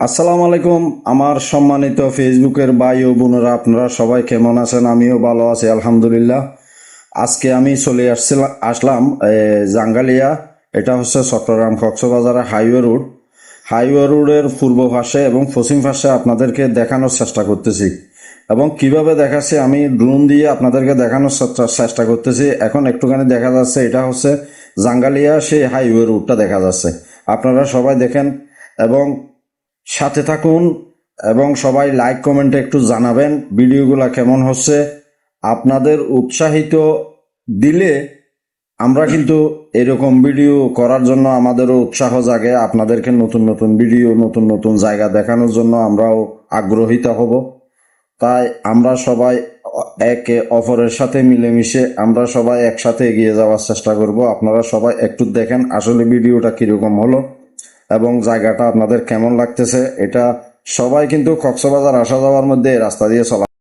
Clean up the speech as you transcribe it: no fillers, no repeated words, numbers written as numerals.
আসসালামু আলাইকুম আমার সম্মানিত ফেসবুকের ভাই ও বোনেরা, আপনারা সবাই কেমন আছেন? আমিও ভালো আছি আলহামদুলিল্লাহ। আজকে আমি চলে আসলাম জাঙ্গালিয়া। এটা হচ্ছে চট্টগ্রাম কক্সবাজারের হাইওয়ে রোডের পূর্ব পাশে এবং পশ্চিম পাশে আপনাদেরকে দেখানোর চেষ্টা করতেছি। এবং কিভাবে দেখাচ্ছি, আমি ড্রোন দিয়ে আপনাদেরকে দেখানোর চেষ্টা করতেছি। এখন একটুখানি দেখা যাচ্ছে, এটা হচ্ছে জাঙ্গালিয়া সেই হাইওয়ে রোডটা দেখা যাচ্ছে। আপনারা সবাই দেখেন এবং সাথে থাকুন, এবং সবাই লাইক কমেন্টে একটু জানাবেন ভিডিওগুলো কেমন হচ্ছে। আপনাদের উৎসাহিত দিলে আমরা কিন্তু এরকম ভিডিও করার জন্য আমাদেরও উৎসাহ জাগে। আপনাদেরকে নতুন নতুন ভিডিও, নতুন নতুন জায়গা দেখানোর জন্য আমরাও আগ্রহিত হব। তাই আমরা সবাই একে অপরের সাথে মিলেমিশে আমরা সবাই একসাথে এগিয়ে যাওয়ার চেষ্টা করব। আপনারা সবাই একটু দেখেন আসলে ভিডিওটা কিরকম হলো এবং জায়গাটা আপনাদের কেমন লাগতেছে। এটা সবাই কিন্তু কক্সবাজার আসা যাওয়ার মধ্যে এই রাস্তা দিয়ে চলা